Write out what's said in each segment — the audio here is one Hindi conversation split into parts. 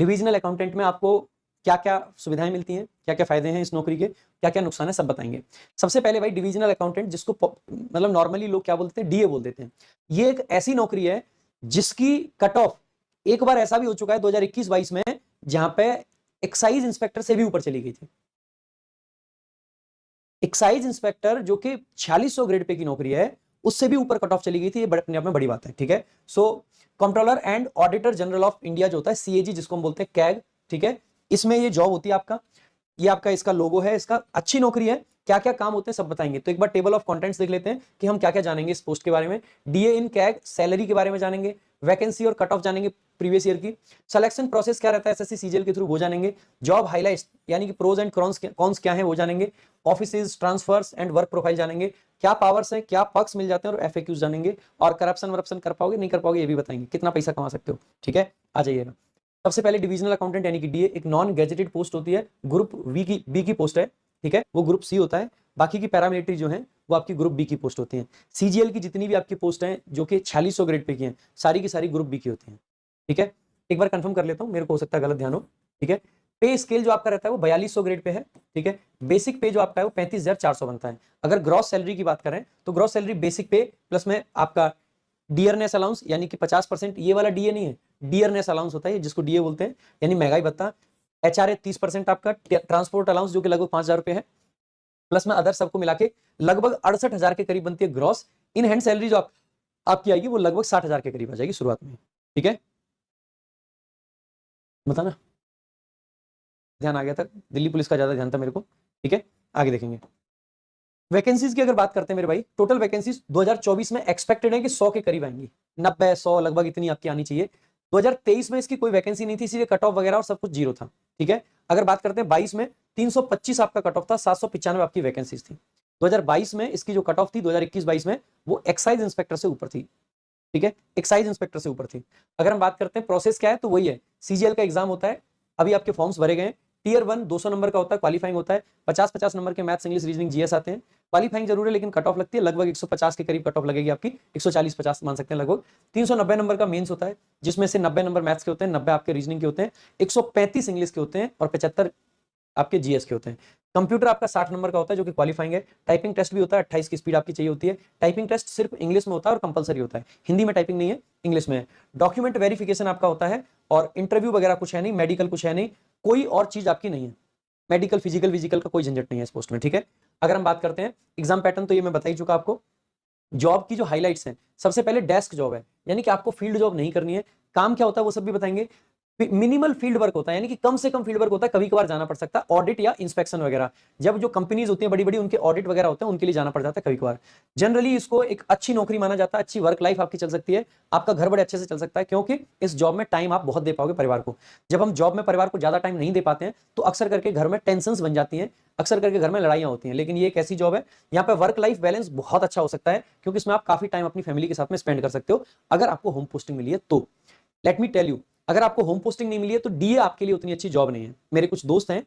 डिविजनल अकाउंटेंट में आपको क्या क्या सुविधाएं मिलती हैं, क्या क्या फायदे हैं इस नौकरी के, क्या क्या नुकसान है, सब बताएंगे। सबसे पहले भाई डिविजनल अकाउंटेंट, जिसको मतलब नॉर्मली लोग क्या बोलते हैं, डीए बोल देते हैं। ये एक ऐसी नौकरी है जिसकी कट ऑफ एक बार ऐसा भी हो चुका है 2021-22 में, जहां पे एक्साइज इंस्पेक्टर से भी ऊपर चली गई थी। एक्साइज इंस्पेक्टर जो कि 4600 ग्रेड पे की नौकरी है, उससे भी ऊपर कट ऑफ चली गई थी। ये अपने आप में बड़ी बात है, ठीक है। So controller and auditor general of India जो होता है, सीएजी जिसको हम बोलते हैं, कैग, ठीक है, इसमें ये जॉब होती है आपका। ये आपका इसका लोगो है, इसका अच्छी नौकरी है। क्या क्या काम होते हैं सब बताएंगे। तो एक बार टेबल ऑफ कंटेंट्स देख लेते हैं कि हम क्या क्या जानेंगे इस पोस्ट के बारे में। डीए इन कैग, सैलरी के बारे में जानेंगे, वैकेंसी और कट ऑफ जानेंगे प्रीवियस ईयर की, सिलेक्शन प्रोसेस क्या रहता है एसएससी सीजीएल के थ्रू वो जानेंगे, जॉब हाइलाइट्स यानी कि प्रोज एंड कॉन्स क्या है वो जानेंगे, offices, transfers and work profile जानेंगे, क्या पावर्स हैं, क्या पक्ष मिल जाते हैं, और एफएक्यूज जानेंगे, और करप्शन वरप्शन कर पाओगे नहीं कर पाओगे ये भी बताएंगे, कितना पैसा कमा सकते हो, ठीक है। आ जाइएगा। सबसे पहले डिविजनल अकाउंटेंट यानी कि डीए एक नॉन गैजेटेड पोस्ट होती है, ग्रुप बी की पोस्ट है, ठीक है, वो ग्रुप सी होता है। बाकी की पैरामिलिट्री जो है वो आपकी ग्रुप बी की पोस्ट होती है। सीजीएल की जितनी भी आपकी पोस्ट हैं जो कि 4600 ग्रेड पे की हैं, सारी की सारी ग्रुप बी की होती हैं, ठीक है। एक बार कंफर्म कर लेता हूं, मेरे को हो सकता है गलत ध्यान हो, ठीक है। पे स्केल जो आपका रहता है वो 4200 ग्रेड पे है, ठीक है। बेसिक पे जो आपका है वो 35,400 बनता है। अगर ग्रॉस सैलरी की बात करें तो ग्रॉस सैलरी बेसिक पे प्लस में आपका डियरनेस अलाउंस यानी कि 50%, ये वाला डीए नहीं है, डियरनेस अलाउंस होता है जिसको डीए बोलते हैं, यानी महंगाई भत्ता। एचआरए 30% आपका, ट्रांसपोर्ट अलाउंस जो कि लगभग 5000 रुपए है, प्लस में अदर सबको मिला के लगभग 68,000 के करीब बनती है ग्रॉस। इन हैंड सैलरी जो आपकी आएगी वो लगभग 60,000 के करीब आ जाएगी शुरुआत में, ठीक है। बताना ध्यान आ गया था, दिल्ली पुलिस का ज्यादा ध्यान था मेरे को, ठीक है। आगे देखेंगे। वैकेंसीज की अगर बात करते हैं मेरे भाई, टोटल वैकेंसीज 2024 में एक्सपेक्टेड है कि 100 के करीब आएंगी, 90-100 लगभग इतनी आपकी आनी चाहिए। 2023 में इसकी कोई वैकेंसी नहीं थी, इसलिए कट ऑफ वगैरह और सब कुछ जीरो था, ठीक है। अगर बात करते हैं 22 में 325 आपका कट ऑफ था, 795 आपकी वैकेंसीज थी। 2022 में इसकी जो कट ऑफ थी 2021-22 में वो एक्साइज इंस्पेक्टर से ऊपर थी, ठीक है, एक्साइज इंस्पेक्टर से ऊपर थी। अगर हम बात करते हैं प्रोसेस क्या है तो वही है, सीजीएल का एग्जाम होता है, अभी आपके फॉर्म्स भरे गए हैं। टीयर 1 200 नंबर का होता है, क्वालिफाइंग होता है, 50-50 नंबर के मैथ्स, इंग्लिश, रीजनिंग, जीएस आते हैं। क्वालिफाइंग जरूर है लेकिन कट ऑफ लगती है लगभग 150 के करीब कट ऑफ लगेगी आपकी, 140-50 मान सकते हैं लगभग। 390 नंबर का मेंस होता है, जिसमें से 90 नंबर मैथ्स के होते हैं, 90 आपके रीजनिंग के होते हैं, 135 इंग्लिश के होते हैं और 75 आपके जीएस के होते हैं। कंप्यूटर आपका 60 नंबर का होता है जो कि क्वालिफाइंग है। टाइपिंग टेस्ट भी होता है, 28 की स्पीड आपकी चाहिए होती है। टाइपिंग टेस्ट सिर्फ इंग्लिश में होता है और कंपलसरी होता है, हिंदी में टाइपिंग नहीं है, इंग्लिश में है। डॉक्यूमेंट वेरिफिकेशन आपका होता है, और इंटरव्यू वगैरह कुछ है नहीं, मेडिकल कुछ है नहीं, कोई और चीज आपकी नहीं है, मेडिकल फिजिकल का कोई झंझट नहीं है इस पोस्ट में, ठीक है। अगर हम बात करते हैं एग्जाम पैटर्न तो ये मैं बता ही चुका आपको। जॉब की जो हाइलाइट्स हैं, सबसे पहले डेस्क जॉब है, यानी कि आपको फील्ड जॉब नहीं करनी है। काम क्या होता है वो सब भी बताएंगे। मिनिमल फील्ड वर्क होता है, यानी कि कम से कम फील्ड वर्क होता है, कभी कभार जाना पड़ सकता है ऑडिट या इंस्पेक्शन वगैरह, जब जो कंपनीज होती हैं बड़ी बड़ी उनके ऑडिट वगैरह होते हैं उनके लिए जाना पड़ जाता है कभी कभार। जनरली इसको एक अच्छी नौकरी माना जाता है, अच्छी वर्क लाइफ आपकी चल सकती है, आपका घर बड़े अच्छे से चल सकता है, क्योंकि इस जॉब में टाइम आप बहुत दे पाओगे परिवार को। जब हम जॉब में परिवार को ज्यादा टाइम नहीं दे पाते हैं तो अक्सर करके घर में टेंशन बन जाती हैं, अक्सर करके घर में लड़ाइयां होती हैं। लेकिन ये एक ऐसी जॉब है यहाँ पे वर्क लाइफ बैलेंस बहुत अच्छा हो सकता है, क्योंकि इसमें आप काफी टाइम अपनी फैमिली के साथ में स्पेंड कर सकते हो अगर आपको होम पोस्टिंग मिली है तो। लेट मी टेल यू, अगर आपको होम पोस्टिंग नहीं मिली है तो डीए आपके लिए उतनी अच्छी जॉब नहीं है। मेरे कुछ दोस्त हैं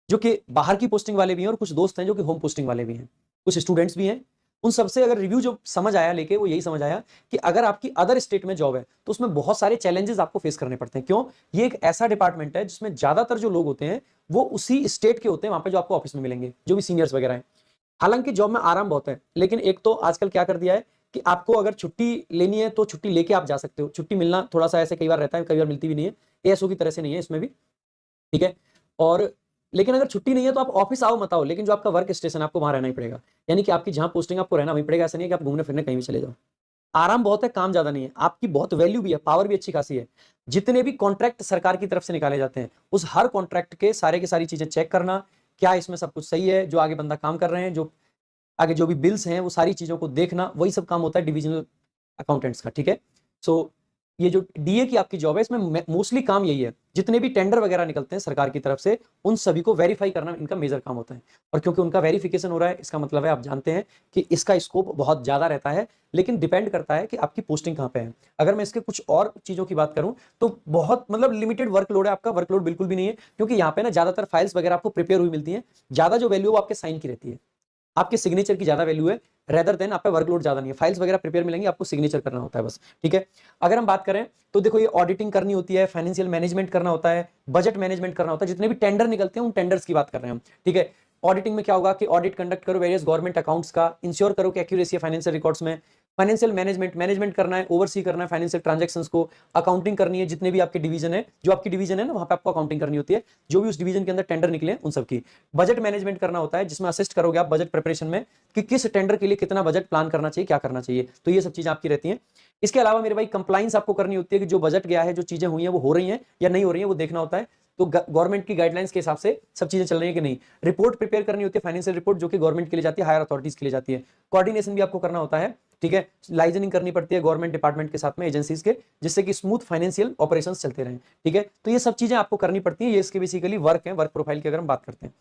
जो कि बाहर की पोस्टिंग वाले भी हैं और कुछ दोस्त हैं जो कि होम पोस्टिंग वाले भी हैं, कुछ स्टूडेंट्स भी हैं। उन सबसे अगर रिव्यू जो समझ आया लेके, वो यही समझ आया कि अगर आपकी अदर स्टेट में जॉब है तो उसमें बहुत सारे चैलेंजेस आपको फेस करने पड़ते हैं। क्यों? ये एक ऐसा डिपार्टमेंट है जिसमें ज्यादातर जो लोग होते हैं वो उसी स्टेट के होते हैं, वहां पे जो आपको ऑफिस में मिलेंगे, जो भी सीनियर्स वगैरह हैं। हालांकि जॉब में आराम बहुत है, लेकिन एक तो आजकल क्या कर दिया है कि आपको अगर छुट्टी लेनी है तो छुट्टी लेके आप जा सकते हो। छुट्टी मिलना थोड़ा सा ऐसे कई बार रहता है, कई बार मिलती भी नहीं है, एएसओ की तरह से नहीं है इसमें भी, ठीक है। और लेकिन अगर छुट्टी नहीं है तो आप ऑफिस आओ मत आओ, लेकिन जो आपका वर्क स्टेशन आपको वहां रहना ही पड़ेगा, यानी कि आपकी जहां पोस्टिंग आपको रहना वहीं पड़ेगा। ऐसा नहीं है कि आप घूमने फिरने कहीं भी चले जाओ। आराम बहुत है, काम ज्यादा नहीं है, आपकी बहुत वैल्यू भी है, पावर भी अच्छी खासी है। जितने भी कॉन्ट्रैक्ट सरकार की तरफ से निकाले जाते हैं उस हर कॉन्ट्रैक्ट के सारे की सारी चीजें चेक करना, क्या इसमें सब कुछ सही है, जो आगे बंदा काम कर रहे हैं, जो आगे जो भी बिल्स हैं वो सारी चीजों को देखना, वही सब काम होता है डिविजनल अकाउंटेंट्स का, ठीक है। सो ये जो डीए की आपकी जॉब है इसमें मोस्टली काम यही है, जितने भी टेंडर वगैरह निकलते हैं सरकार की तरफ से उन सभी को वेरीफाई करना इनका मेजर काम होता है। और क्योंकि उनका वेरिफिकेशन हो रहा है, इसका मतलब है आप जानते हैं कि इसका स्कोप बहुत ज्यादा रहता है, लेकिन डिपेंड करता है कि आपकी पोस्टिंग कहाँ पे है। अगर मैं इसके कुछ और चीजों की बात करूं तो बहुत मतलब लिमिटेड वर्कलोड है आपका, वर्कलोड बिल्कुल भी नहीं है, क्योंकि यहाँ पे ना ज्यादातर फाइल्स वगैरह आपको प्रिपेयर हुई मिलती है, ज्यादा जो वैल्यू आपके साइन की रहती है। आपके सिग्नेचर की ज्यादा वैल्यू है रेदर देन आपका वर्कलोड ज्यादा नहीं है। फाइल्स वगैरह प्रिपेयर मिलेंगी, आपको सिग्नेचर करना होता है बस, ठीक है। अगर हम बात करें तो देखो ये ऑडिटिंग करनी होती है, फाइनेंशियल मैनेजमेंट करना होता है, बजट मैनेजमेंट करना होता है, जितने भी टेंडर निकलते हैं उन टेंडर्स की बात कर रहे हैं हम, ठीक है। ऑडिटिंग में क्या होगा कि ऑडिट कंडक्ट करो वेरियस गवर्नमेंट अकाउंट्स का, इंश्योर करो कि एक्यूरेसी है फाइनेंशियल रिकॉर्ड्स में। फाइनेंशियल मैनेजमेंट करना है, ओवरसी करना है फाइनेंशियल ट्रांजैक्शंस को, अकाउंटिंग करनी है जितने भी आपके डिवीजन है, जो आपकी डिवीजन है ना वहां पे आपको अकाउंटिंग करनी होती है, जो भी उस डिवीजन के अंदर टेंडर निकले उन सब की। बजट मैनेजमेंट करना होता है जिसमें असिस्ट करोगे आप बजट प्रिपरेशन में कि किस टेंडर के लिए कितना बजट प्लान करना चाहिए, क्या करना चाहिए, तो ये सब चीजें आपकी रहती हैं। इसके अलावा मेरे भाई कंप्लाइंस आपको करनी होती है कि जो बजट गया है, जो चीजें हुई हैं वो हो रही हैं या नहीं हो रही हैं, वो देखना होता है। तो गवर्नमेंट की गाइडलाइंस के हिसाब से सब चीजें चल रही है कि नहीं। रिपोर्ट प्रिपेयर करनी होती है, फाइनेंशियल रिपोर्ट, जो कि गवर्नमेंट के लिए जाती है, हायर अथॉरिटीज के लिए जाती है। कोऑर्डिनेशन भी आपको करना होता है, ठीक है। लाइजनिंग करनी पड़ती है गवर्नमेंट डिपार्टमेंट के साथ में, एजेंसीज के, जिससे कि स्मूथ फाइनेंशियल ऑपरेशंस चलते रहें, ठीक है। तो ये सब चीजें आपको करनी पड़ती है, ये इसके बेसिकली वर्क है, वर्क प्रोफाइल की अगर हम बात करते हैं,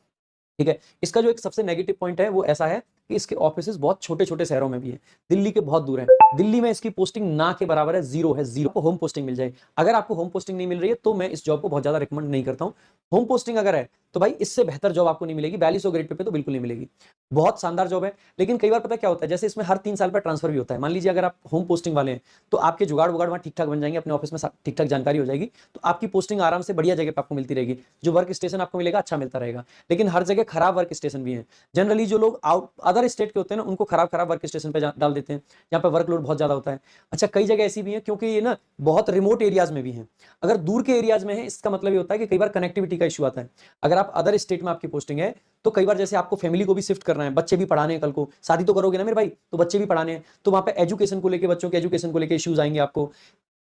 ठीक है। इसका जो एक सबसे नेगेटिव पॉइंट है वो ऐसा है कि इसके ऑफिसेस बहुत छोटे छोटे शहरों में भी है, दिल्ली के बहुत दूर है। दिल्ली में इसकी पोस्टिंग ना के बराबर है, जीरो है, जीरो। आपको होम पोस्टिंग मिल जाए, अगर आपको होम पोस्टिंग नहीं मिल रही है तो मैं इस जॉब को बहुत ज्यादा रिकमेंड नहीं करता हूं। होम पोस्टिंग अगर है तो भाई इससे बेहतर जॉब आपको नहीं मिलेगी, 4200 ग्रेड पे तो बिल्कुल नहीं मिलेगी। बहुत शानदार जॉब है, लेकिन कई बार पता क्या होता है, जैसे इसमें हर 3 साल पर ट्रांसफर भी होता है। मान लीजिए अगर आप होम पोस्टिंग वाले हैं तो आपके जुगाड़ वुगाड़ वहां ठीक ठाक बन जाएंगे, अपने ऑफिस में ठीक ठाक जानकारी हो जाएगी, तो आपकी पोस्टिंग आराम से बढ़िया जगह पर आपको मिलती रहेगी, जो वर्क स्टेशन आपको मिलेगा अच्छा मिलता रहेगा। लेकिन हर जगह खराब वर्क स्टेशन भी है। जनरली जो लोग आउट अदर स्टेट के होते हैं ना, उनको खराब खराब वर्क स्टेशन पे डाल देते हैं, जहाँ पे वर्कलोड बहुत ज्यादा होता है। अच्छा, कई जगह ऐसी भी है क्योंकि ये ना बहुत रिमोट एरियाज में भी है। अगर दूर के एरियाज में है, इसका मतलब ये होता है कि कई बार कनेक्टिविटी का इशू आता है। अगर आप अदर स्टेट में आपकी पोस्टिंग है तो कई बार जैसे आपको फैमिली को भी शिफ्ट करना है, बच्चे भी पढ़ाने हैं, कल को शादी तो करोगे ना मेरे भाई, तो बच्चे भी पढ़ाने हैं, तो वहां पे एजुकेशन को लेके, बच्चों के एजुकेशन को लेके इश्यूज आएंगे आपको।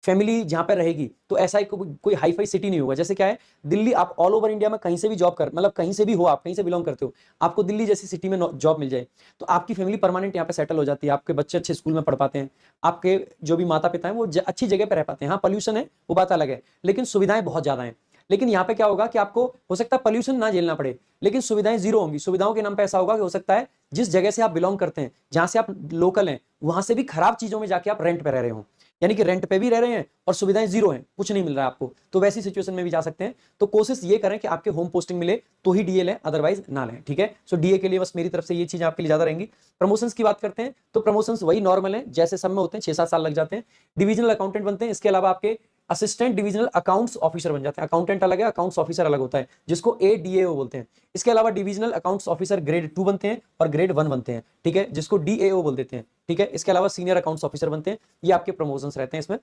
फैमिली जहां पर रहेगी तो ऐसा ही कोई हाई फाई सिटी नहीं होगा। जैसे क्या है, दिल्ली आप ऑल ओवर इंडिया में कहीं से भी जॉब कर, मतलब कहीं से भी हो, आप कहीं से बिलोंग करते हो, आपको दिल्ली जैसी सिटी में जॉब मिल जाए तो आपकी फैमिली परमानेंट यहाँ पे सेटल हो जाती है, आपके बच्चे अच्छे स्कूल में पढ़ पाते हैं, आपके जो भी माता पिता हैं वो अच्छी जगह पर रह पाते हैं। हाँ पॉल्यूशन है वो बात अलग है, लेकिन सुविधाएं बहुत ज्यादा हैं। लेकिन यहाँ पे क्या होगा कि आपको हो सकता है पॉल्यूशन ना झेलना पड़े, लेकिन सुविधाएं जीरो होंगी। सुविधाओं के नाम पे ऐसा होगा कि हो सकता है जिस जगह से आप बिलोंग करते हैं, जहां से आप लोकल हैं, वहां से भी खराब चीजों में जाके आप रेंट पे रह रहे हो, यानी कि रेंट पे भी रह रहे हैं और सुविधाएं जीरो हैं, कुछ नहीं मिल रहा है आपको, तो वैसी सिचुएशन में भी जा सकते हैं। तो कोशिश ये करें कि आपके होम पोस्टिंग मिले तो ही डीए लें, अदरवाइज ना लें, ठीक है। सो डीए के लिए बस मेरी तरफ से ये चीज आपके लिए ज्यादा रहेंगी। प्रमोशंस की बात करते हैं तो प्रमोशंस वही नॉर्मल है जैसे सब में होते हैं, 6-7 साल लग जाते हैं, डिविजनल अकाउंटेंट बनते हैं। इसके अलावा आपके असिस्टेंट डिविजनल अकाउंट्स ऑफिसर बन जाते हैं। अकाउंटेंट अलग है, अकाउंट्स ऑफिसर अलग होता है, जिसको एडीएओ बोलते हैं। इसके अलावा डिविजनल अकाउंट्स ऑफिसर ग्रेड 2 बनते हैं और ग्रेड 1 बनते हैं, ठीक है, जिसको डीएओ बोल देते हैं, ठीक है। इसके अलावा सीनियर अकाउंट्स ऑफिसर बनते हैं। ये आपके प्रमोशंस रहते हैं। इसमें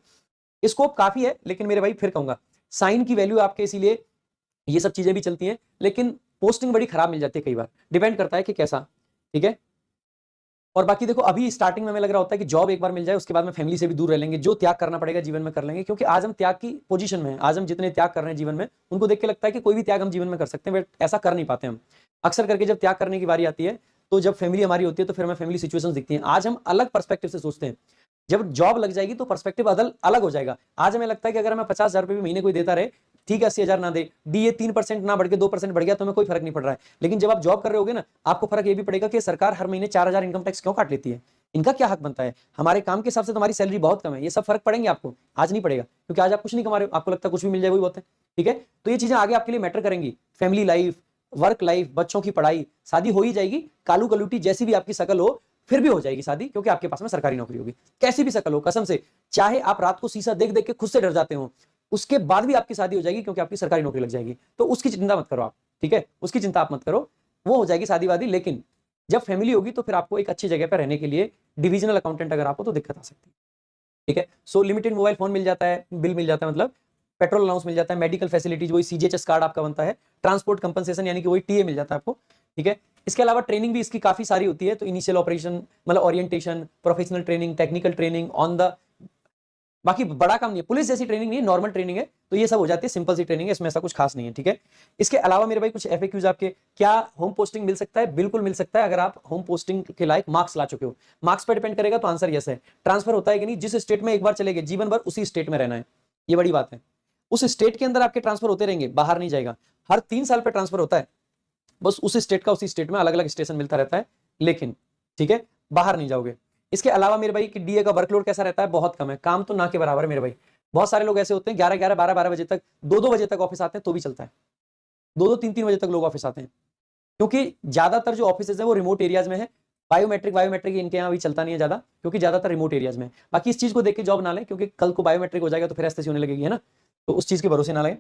स्कोप काफी है, लेकिन मेरे भाई फिर कहूंगा साइन की वैल्यू आपके, इसीलिए ये सब चीजें भी चलती हैं, लेकिन पोस्टिंग बड़ी खराब मिल जाती है कई बार, डिपेंड करता है कि कैसा, ठीक है। और बाकी देखो अभी स्टार्टिंग में हमें लग रहा होता है कि जॉब एक बार मिल जाए उसके बाद में फैमिली से भी दूर रह लेंगे, जो त्याग करना पड़ेगा जीवन में कर लेंगे, क्योंकि आज हम त्याग की पोजीशन में हैं। आज हम जितने त्याग कर रहे हैं जीवन में, उनको देख के लगता है कि कोई भी त्याग हम जीवन में कर सकते हैं, बट ऐसा कर नहीं पाते हम। अक्सर करके जब त्याग करने की बारी आती है तो जब फैमिली हमारी होती है तो फिर हमें फैमिली सिचुएशंस दिखती हैं। आज हम अलग पर्सपेक्टिव से सोचते हैं, जब जॉब लग जाएगी तो पर्सपेक्टिव अलग हो जाएगा। आज हमें लगता है कि अगर हमें 50,000 रुपए भी महीने कोई देता रहे, ठीक है 80,000 ना दे, डीए 3% ना बढ़ के 2% बढ़ गया तो हमें कोई फर्क नहीं पड़ रहा है। लेकिन जब आप जॉब कर रहे होगे ना, आपको फर्क ये भी पड़ेगा कि सरकार हर महीने 4,000 इनकम टैक्स क्यों काट लेती है, इनका क्या हक बनता है, हमारे काम के हिसाब से तुम्हारी सैलरी बहुत कम है। ये सब फर्क पड़ेंगे आपको, आज नहीं पड़ेगा, क्योंकि आज आप कुछ नहीं कमा रहे हो, आपको लगता है कुछ भी मिल जाए वही बहुत है, ठीक है। तो ये चीजें आगे आपके लिए मैटर करेंगी। फैमिली लाइफ, वर्क लाइफ, बच्चों की पढ़ाई, शादी हो ही जाएगी, कालू कलूटी जैसी भी आपकी शकल हो फिर भी हो जाएगी शादी, क्योंकि आपके पास में सरकारी नौकरी होगी। कैसी भी शकल हो, कसम से, चाहे आप रात को शीशा देख देख के खुद से डर जाते हो, उसके बाद भी आपकी शादी हो जाएगी, क्योंकि आपकी सरकारी नौकरी लग जाएगी। तो उसकी चिंता मत करो आप, ठीक है, उसकी चिंता आप मत करो, वो हो जाएगी शादी वादी। लेकिन जब फैमिली होगी तो फिर आपको एक अच्छी जगह पर रहने के लिए डिविजनल अकाउंटेंट अगर आपको तो दिक्कत आ सकती है, ठीक है। सो लिमिटेड मोबाइल फोन मिल जाता है, बिल मिल जाता है, मतलब पेट्रोल अलाउंस मिल जाता है, मेडिकल फैसिलिटीज वही सीजीएचएस कार्ड आपका बनता है, ट्रांसपोर्ट कंपनसेशन यानी कि वही टीए मिल जाता है आपको, ठीक है। इसके अलावा ट्रेनिंग भी इसकी काफी सारी होती है, तो इनिशियल ऑपरेशन मतलब orientation, professional training, technical training on the, बाकी बड़ा काम नहीं है, पुलिस जैसी ट्रेनिंग नहीं है, नॉर्मल ट्रेनिंग है, तो ये सब हो जाती है, सिंपल सी ट्रेनिंग है, इसमें ऐसा कुछ खास नहीं है, ठीक है। इसके अलावा मेरे भाई कुछ एफएक्यूज आपके, क्या होम पोस्टिंग मिल सकता है? बिल्कुल मिल सकता है, अगर आप होम पोस्टिंग के लायक मार्क्स ला चुके हो। मार्क्स पर डिपेंड करेगा, तो आंसर यस है। ट्रांसफर होता है कि नहीं, जिस स्टेट में एक बार चले गए जीवन भर उसी स्टेट में रहना है, ये बड़ी बात है। उस स्टेट के अंदर आपके ट्रांसफर होते रहेंगे, बाहर नहीं जाएगा। हर 3 साल पे ट्रांसफर होता है, बस उस स्टेट का उसी स्टेट में अलग अलग स्टेशन मिलता रहता है, लेकिन ठीक है बाहर नहीं जाओगे। इसके अलावा मेरे भाई कि डीए का वर्कलोड कैसा रहता है? बहुत कम है, काम तो ना के बराबर है मेरे भाई। बहुत सारे लोग ऐसे होते हैं 11-11, 12-12 बजे तक, 2-2 बजे तक ऑफिस आते हैं तो भी चलता है, 2-2, 3-3 बजे तक लोग ऑफिस आते हैं, क्योंकि ज्यादातर जो ऑफिस है वो रिमोट एरियाज में है। बायोमेट्रिक इनके यहाँ अभी चलता नहीं है ज्यादा, क्योंकि ज्यादातर रिमोट एरियाज में। बाकी इस चीज को देख के जॉब ना लें, क्योंकि कल को बायोमेट्रिक हो जाएगा तो फिर ऐसे होने लगेगी, है ना, तो उस चीज के भरोसे ना लगे।